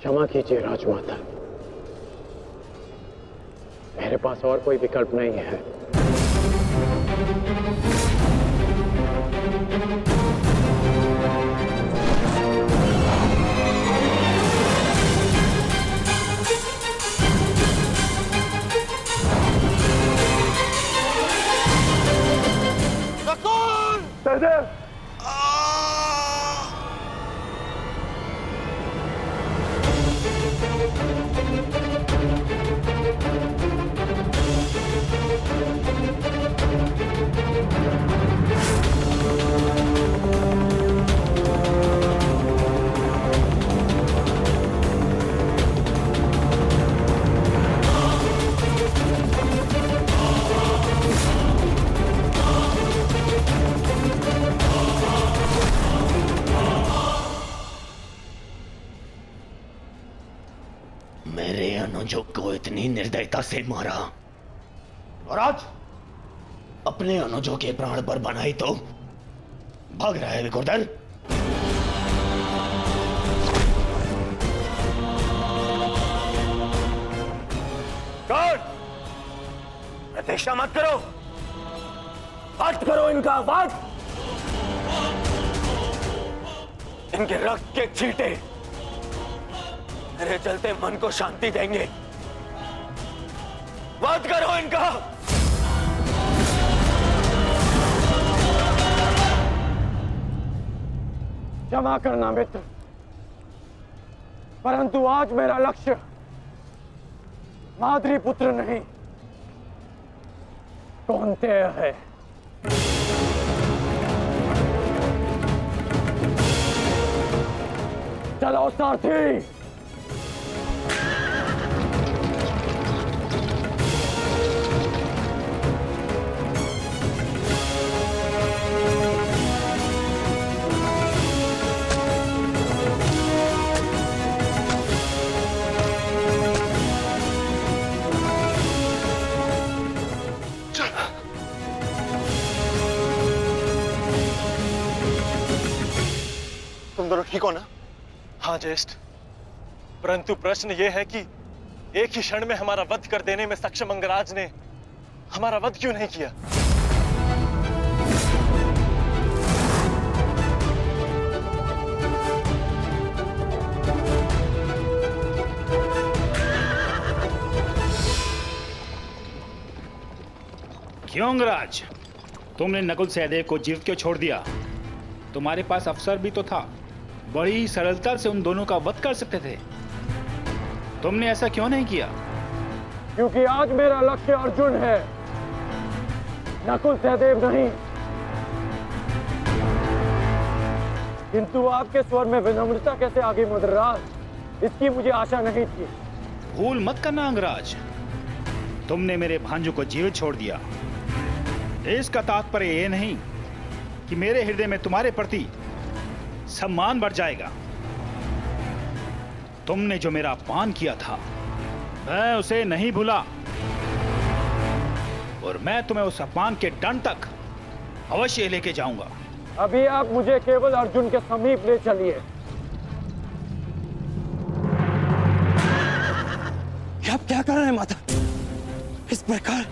क्षमा कीजिए राजमाता, मेरे पास और कोई विकल्प नहीं है। सहदेव! मेरे अनुजों को इतनी निर्दयता से मारा और आज अपने अनुजों के प्राण पर बनाई तो भाग रहा है विकुर्दर। गार्ड, प्रतीक्षा मत करो, वध करो इनका वध। इनके रक्त के छींटे मेरे चलते मन को शांति देंगे। वध करो इनका। क्षमा करना मित्र, परंतु आज मेरा लक्ष्य माद्री पुत्र नहीं कौन्तेय है। चलो सारथी। तुम दोनों ठीक हो ना? हाँ ज्येष्ठ, परंतु प्रश्न यह है कि एक ही क्षण में हमारा वध कर देने में सक्षम अंगराज ने हमारा वध क्यों नहीं किया? क्यों अंगराज, तुमने नकुल सहदेव को जीवित क्यों छोड़ दिया? तुम्हारे पास अवसर भी तो था, बड़ी सरलता से उन दोनों का वध कर सकते थे। तुमने ऐसा क्यों नहीं किया? क्योंकि आज मेरा लक्ष्य अर्जुन है, नकुल सहदेव नहीं। किंतु आपके स्वर में विनम्रता कैसे आ गई मद्रास, इसकी मुझे आशा नहीं थी। भूल मत करना अंगराज, तुमने मेरे भांजू को जीवित छोड़ दिया। इसका तात्पर्य यह नहीं कि मेरे हृदय में तुम्हारे प्रति सम्मान बढ़ जाएगा। तुमने जो मेरा अपमान किया था मैं उसे नहीं भूला, और मैं तुम्हें उस अपमान के दंड तक अवश्य लेके जाऊंगा। अभी आप मुझे केवल अर्जुन के समीप ले चलिए। आप क्या कर रहे हैं माता? इस प्रकार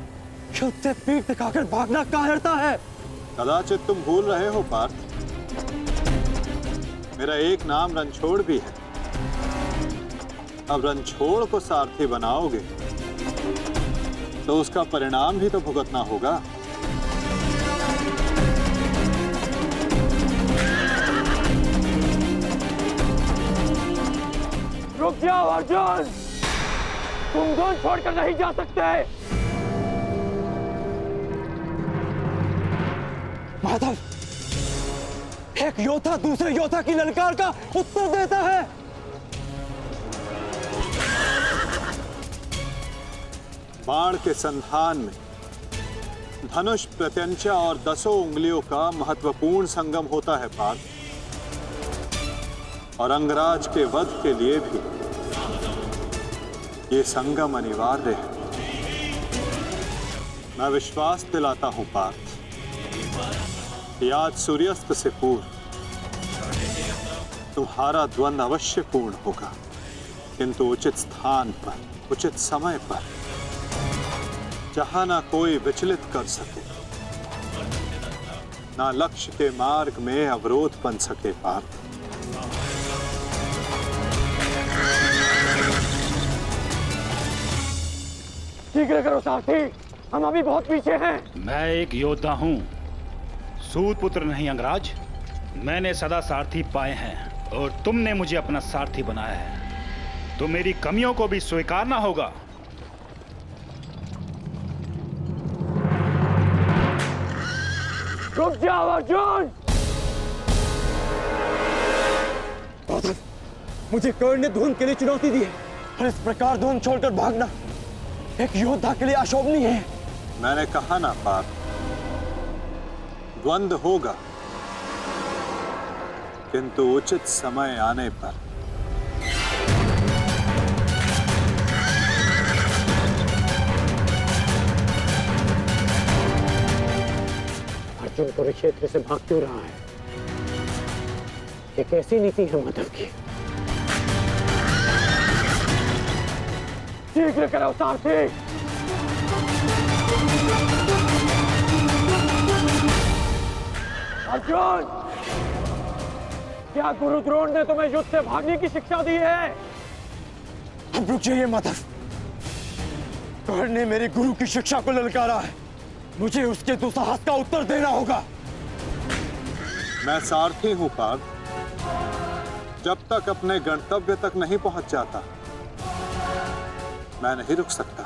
युद्ध से पीठ दिखाकर भागना कायरता है। कदाचित तुम भूल रहे हो पार्थ, मेरा एक नाम रणछोड़ भी है। अब रणछोड़ को सारथी बनाओगे तो उसका परिणाम भी तो भुगतना होगा। रुक जाओ अर्जुन, तुम दोनों छोड़कर नहीं जा सकते। माधव, एक योद्धा दूसरे योद्धा की ललकार का उत्तर देता है। बाण के संधान में धनुष, प्रत्यंचा और 10 उंगलियों का महत्वपूर्ण संगम होता है पार्थ, और अंगराज के वध के लिए भी ये संगम अनिवार्य है। मैं विश्वास दिलाता हूं पार्थ, आज सूर्यास्त से पूर्व तुम्हारा द्वंद्व अवश्य पूर्ण होगा। किंतु उचित स्थान पर, उचित समय पर, जहां ना कोई विचलित कर सके, ना लक्ष्य के मार्ग में अवरोध बन सके पार्थ। शीघ्र करो सारथी, हम अभी बहुत पीछे हैं। मैं एक योद्धा हूँ, सूत पुत्र नहीं अंगराज। मैंने सदा सारथी पाए हैं और तुमने मुझे अपना सारथी बनाया है, तो मेरी कमियों को भी स्वीकारना होगा। रुक जाओ अर्जुन। मुझे कर्ण ने धुन के लिए चुनौती दी है और इस प्रकार धुन छोड़कर भागना एक योद्धा के लिए अशोभनीय है। मैंने कहा ना पार्थ, द्वंद्व होगा, किंतु उचित समय आने पर। अर्जुन कुरुक्षेत्र से भाग क्यों रहा है? ये कैसी नीति है माधव की? शीघ्र करो सारथी। अर्जुन, क्या गुरु द्रोण ने तुम्हें युद्ध से भागने की शिक्षा दी है? अब रुक जाइए माधव। कर्ण ने मेरे गुरु की शिक्षा को ललकारा है, मुझे उसके दुस्साहस का उत्तर देना होगा। मैं सारथी हूं पार्थ, जब तक अपने गंतव्य तक नहीं पहुंच जाता मैं नहीं रुक सकता।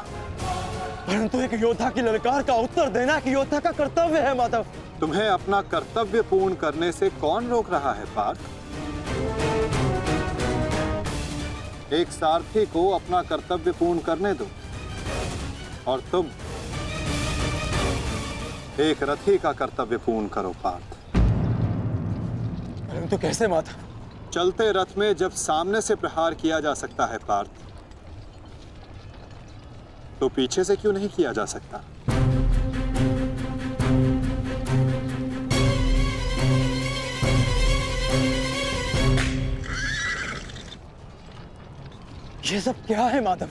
परंतु एक योद्धा की ललकार का उत्तर देना एक योद्धा का कर्तव्य है माधव। तुम्हें अपना कर्तव्य पूर्ण करने से कौन रोक रहा है पार्थ? एक सारथी को अपना कर्तव्य पूर्ण करने दो और तुम एक रथी का कर्तव्य पूर्ण करो पार्थ। परंतु कैसे माधव? चलते रथ में जब सामने से प्रहार किया जा सकता है पार्थ, तो पीछे से क्यों नहीं किया जा सकता? ये सब क्या है माधव?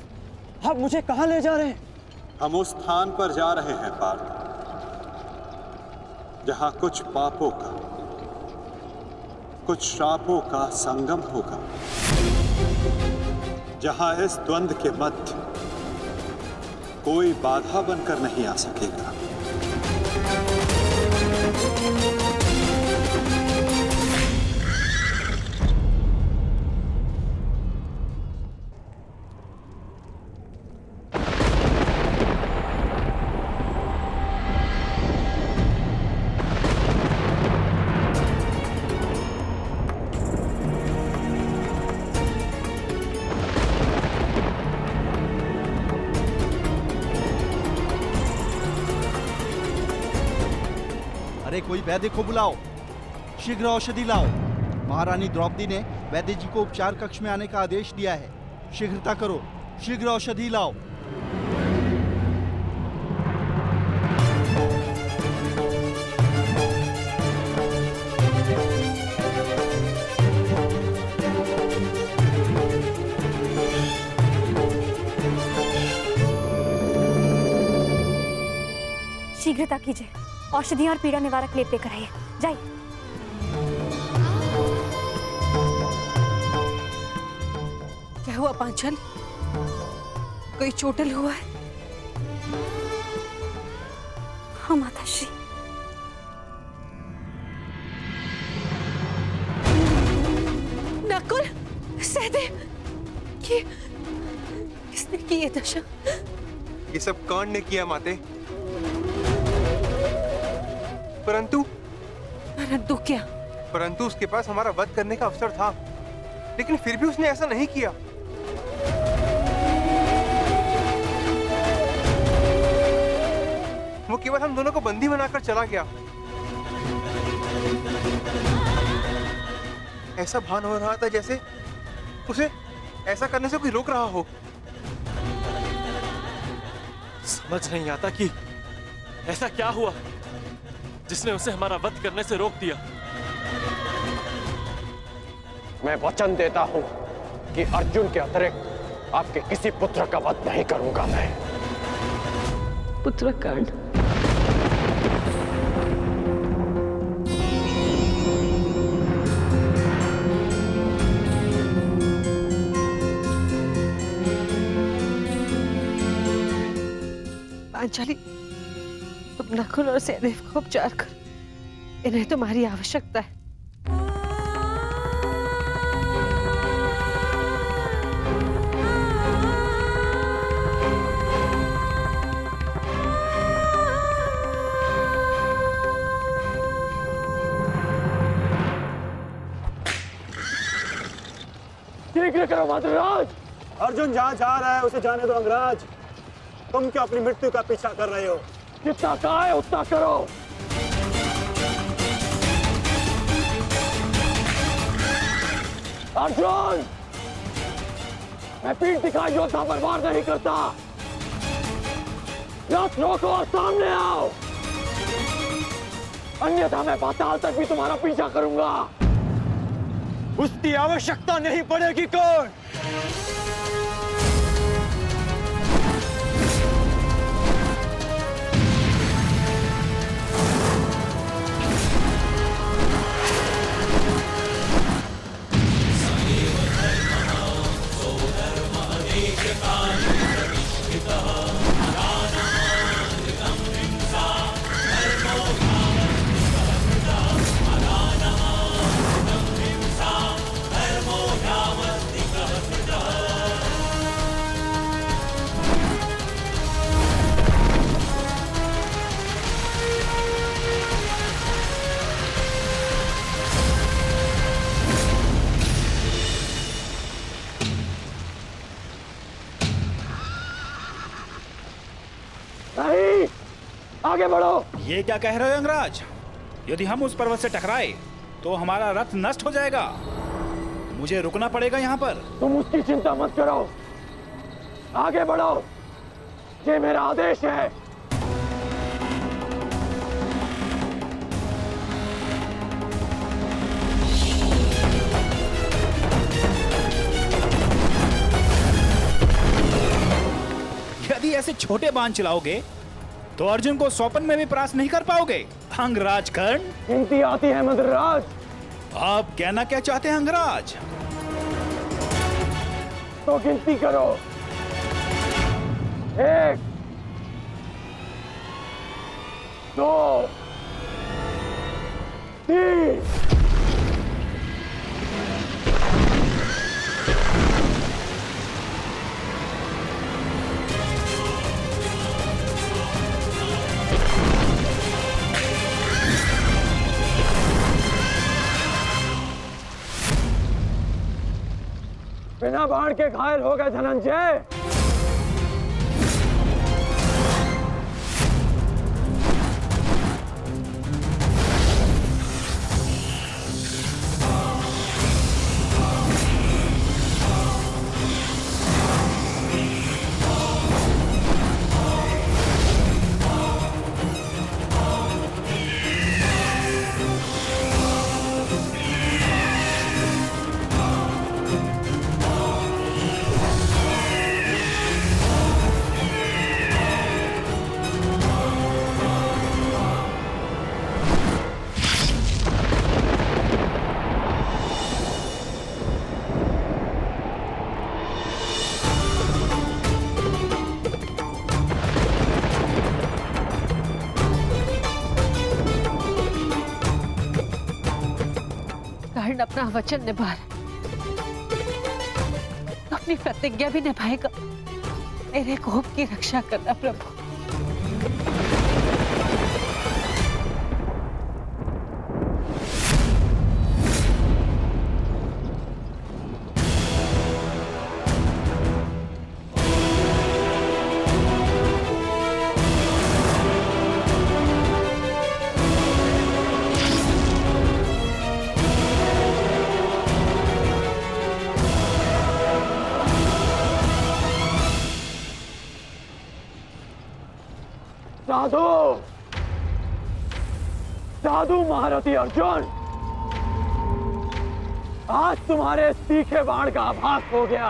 आप मुझे कहां ले जा रहे हैं? हम उस स्थान पर जा रहे हैं पार्थ, जहां कुछ पापों का, कुछ श्रापों का संगम होगा, जहां इस द्वंद्व के मध्य कोई बाधा बनकर नहीं आ सकेगा। अरे कोई वैद्य को बुलाओ, शीघ्र औषधि लाओ। महारानी द्रौपदी ने वैद्य जी को उपचार कक्ष में आने का आदेश दिया है। शीघ्रता करो, शीघ्र औषधि लाओ। शीघ्रता कीजिए, औषधियां और पीड़ा निवारक लेप लेकर आइए। जाइए। क्या हुआ पांचल? कोई चोटिल हुआ है? हाँ माताश्री। नकुल, सहदेव, किसने की ये दशा? ये सब कर्ण ने किया माते। परंतु क्या? परंतु उसके पास हमारा वध करने का अवसर था, लेकिन फिर भी उसने ऐसा नहीं किया। वो केवल हम दोनों को बंदी बनाकर चला गया। ऐसा भान हो रहा था जैसे उसे ऐसा करने से कोई रोक रहा हो। समझ नहीं आता कि ऐसा क्या हुआ जिसने उसे हमारा वध करने से रोक दिया। मैं वचन देता हूं कि अर्जुन के अतिरिक्त आपके किसी पुत्र का वध नहीं करूंगा मैं। पुत्र कर्ण, पांचाली, तुम नकुल और सहदेव को उपचार कर, इन्हें तुम्हारी आवश्यकता है। शीघ्र करो मद्राज। अर्जुन जहाँ जा रहा है उसे जाने दो अंगराज। तुम क्यों अपनी मृत्यु का पीछा कर रहे हो? जितना कहा है उतना करो। अर्जुन, मैं पीठ दिखाई योद्धा पर वार नहीं करता। रथ रोको और सामने आओ, अन्यथा मैं पाताल तक भी तुम्हारा पीछा करूंगा। उसकी आवश्यकता नहीं पड़ेगी कौन? नहीं, आगे बढ़ो। ये क्या कह रहे हो अंगराज? यदि हम उस पर्वत से टकराए तो हमारा रथ नष्ट हो जाएगा। मुझे रुकना पड़ेगा यहाँ पर। तुम उसकी चिंता मत करो, आगे बढ़ो, ये मेरा आदेश है। यदि ऐसे छोटे बाण चलाओगे तो अर्जुन को स्वप्न में भी परास्त नहीं कर पाओगे। अंगराज कर्ण, गिनती आती है मद्राज। आप कहना क्या चाहते हैं अंगराज? तो गिनती करो। 1, 2, 3। बिना बाण के घायल हो गए धनंजय। कर्ण अपना वचन निभा रहा, अपनी प्रतिज्ञा भी निभाएगा। मेरे कोप की रक्षा करना प्रभु। साधु, साधु महारथी अर्जुन, आज तुम्हारे तीखे बाण का आभास हो गया,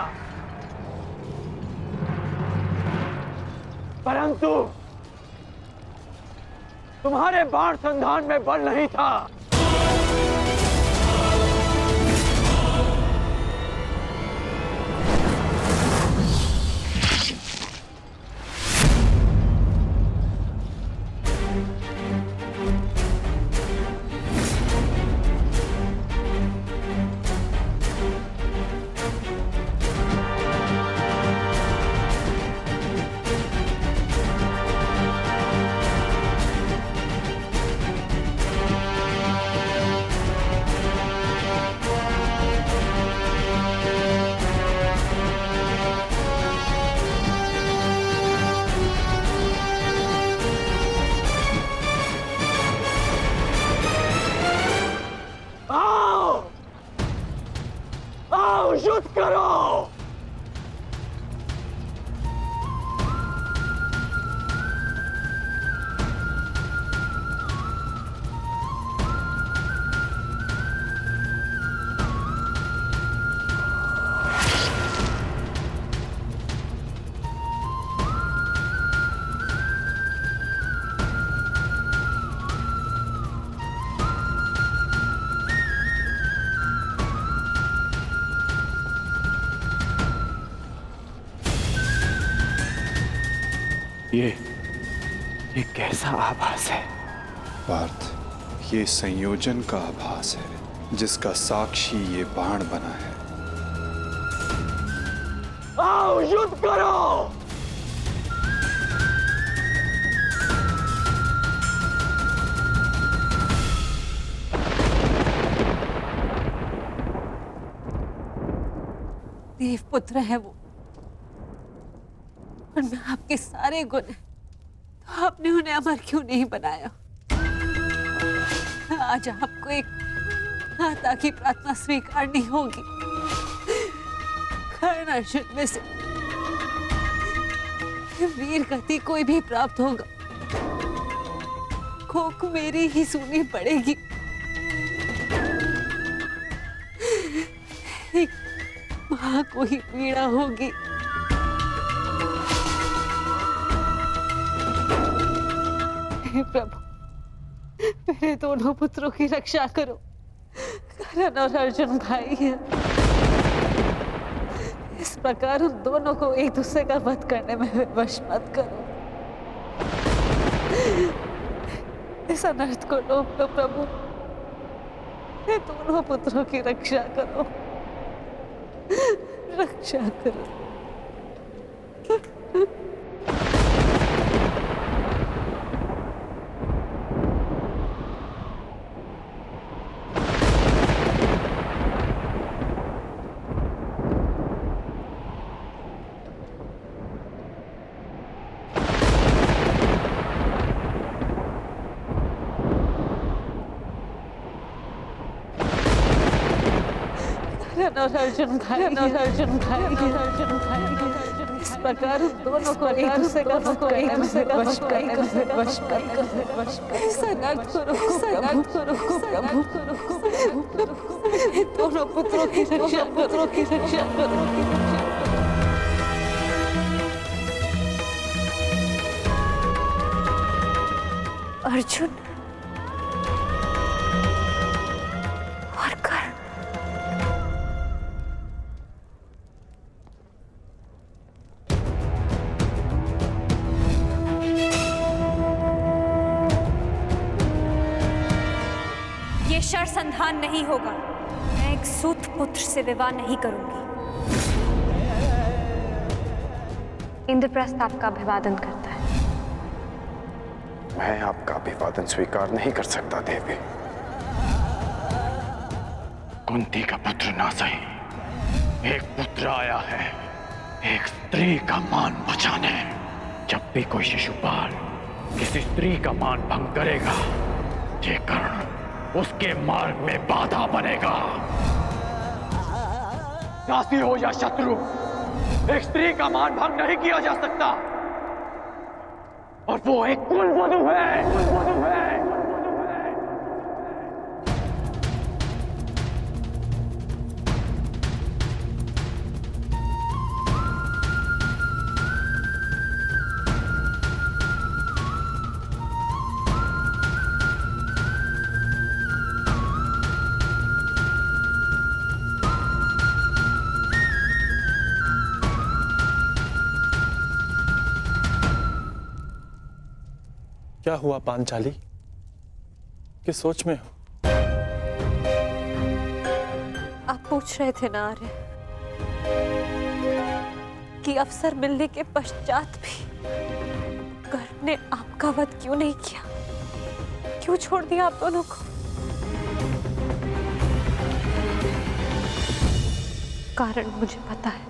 परंतु तुम्हारे बाण संधान में बल नहीं था। युद्ध करो। ये कैसा आभास है? पार्थ, ये संयोजन का आभास है जिसका साक्षी ये बाण बना है। आओ युद्ध करो। देवपुत्र है वो, और मैं आपके सारे गुण हैं, तो आपने उन्हें अमर क्यों नहीं बनाया? आज आपको एक माता की प्रार्थना स्वीकारनी होगी। कर्ण अर्जुन में से वीर गति कोई भी प्राप्त होगा, कोक मेरी ही सुननी पड़ेगी। एक मां को ही पीड़ा होगी। हे प्रभु, मेरे दोनों पुत्रों की रक्षा करो। कर्ण और अर्जुन भाई हैं। इस प्रकार उन दोनों को एक दूसरे का वध करने में विवश मत करो। इस अनर्थ को रोक दो प्रभु। मेरे दोनों पुत्रों की रक्षा करो, रक्षा करो। और अर्जुन भाई, इस प्रकार दोनों को एक दूसरे का वश दोनों पुत्रों की रक्षा करो। अर्जुन और कर्ण, ये शर संधान नहीं होगा। मैं एक सूत पुत्र से विवाह नहीं करूंगी। इंद्रप्रस्थ आपका अभिवादन करता है। मैं आपका अभिवादन स्वीकार नहीं कर सकता देवी। कुंती का पुत्र ना सही, एक पुत्र आया है एक स्त्री का मान बचाने। जब भी कोई शिशुपाल किसी स्त्री का मान भंग करेगा, ये कर्ण उसके मार्ग में बाधा बनेगा। दासी हो या शत्रु, एक स्त्री का मान भंग नहीं किया जा सकता, और वो एक कुलवधू है। क्या हुआ पांचाली? किस सोच में हो? आप पूछ रहे थे ना आर्य कि अवसर मिलने के पश्चात भी कर्ण ने आपका वध क्यों नहीं किया, क्यों छोड़ दिया आप दोनों को? कारण मुझे पता है।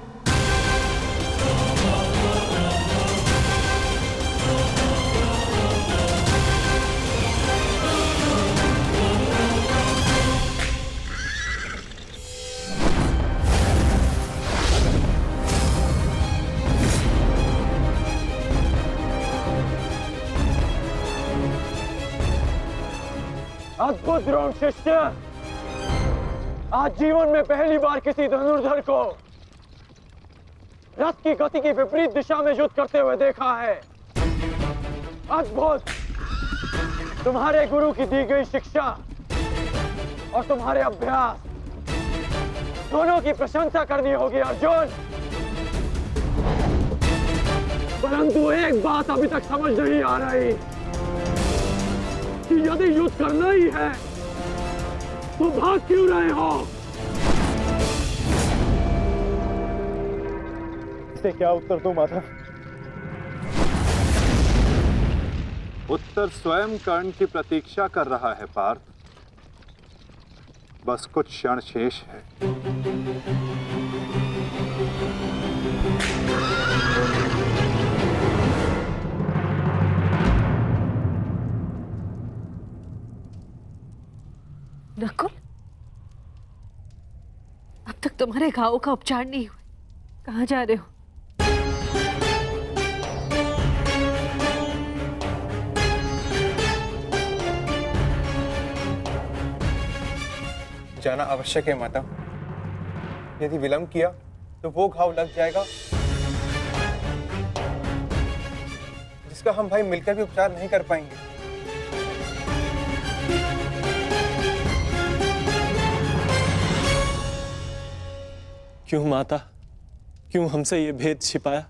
अद्भुत द्रोण शिष्य, आज जीवन में पहली बार किसी धनुर्धर को रथ की गति की विपरीत दिशा में युद्ध करते हुए देखा है। अद्भुत! तुम्हारे गुरु की दी गई शिक्षा और तुम्हारे अभ्यास दोनों की प्रशंसा करनी होगी अर्जुन। परंतु एक बात अभी तक समझ नहीं आ रही कि यदि युद्ध करना ही है तो भाग क्यों रहे हो? इसे क्या उत्तर दूं माता? उत्तर स्वयं कर्ण की प्रतीक्षा कर रहा है पार्थ। बस कुछ क्षण शेष है। नकुल, अब तक तुम्हारे घावों का उपचार नहीं हुआ, कहाँ जा रहे हो? जाना आवश्यक है माता। यदि विलंब किया तो वो घाव लग जाएगा जिसका हम भाई मिलकर भी उपचार नहीं कर पाएंगे। क्यों माता, क्यों हमसे ये भेद छिपाया?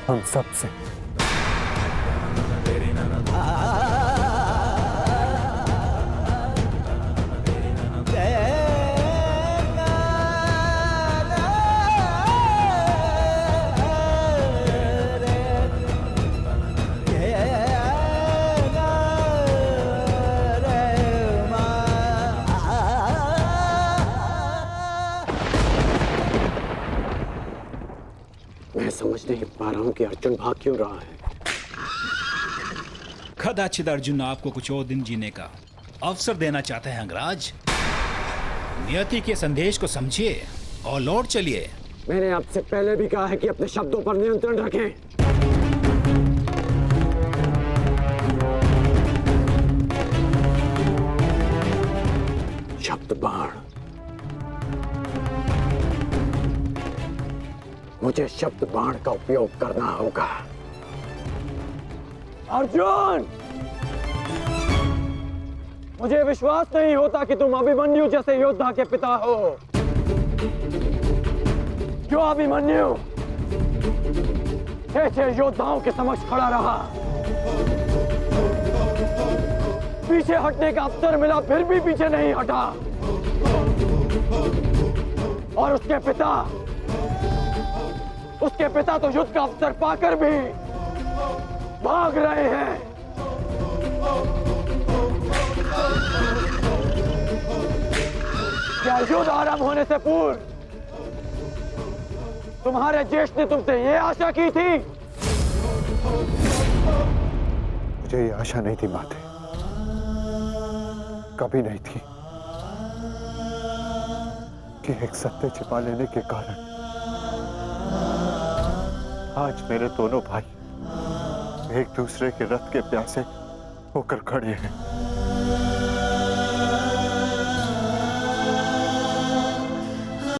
हम सबसे। मैं समझ नहीं पा रहा हूं कि अर्जुन भाग क्यों रहा है। कदाचित अर्जुन आपको कुछ और दिन जीने का अवसर देना चाहते हैं अंगराज। नियति के संदेश को समझिए और लौट चलिए। मैंने आपसे पहले भी कहा है कि अपने शब्दों पर नियंत्रण रखें। शब्द बाण, मुझे शब्द बाण का उपयोग करना होगा। अर्जुन, मुझे विश्वास नहीं होता कि तुम अभिमन्यु जैसे योद्धा के पिता हो। जो अभिमन्यु 6 योद्धाओं के समक्ष खड़ा रहा, पीछे हटने का अवसर मिला फिर भी पीछे नहीं हटा, और उसके पिता तो युद्ध का अवसर पाकर भी भाग रहे हैं। क्या युद्ध आरंभ होने से पूर्व तुम्हारे ज्येष्ठ ने तुमसे ये आशा की थी? मुझे ये आशा नहीं थी माते, कभी नहीं थी कि एक सत्य छिपा लेने के कारण आज मेरे दोनों भाई एक दूसरे के रथ के प्यासे होकर खड़े हैं।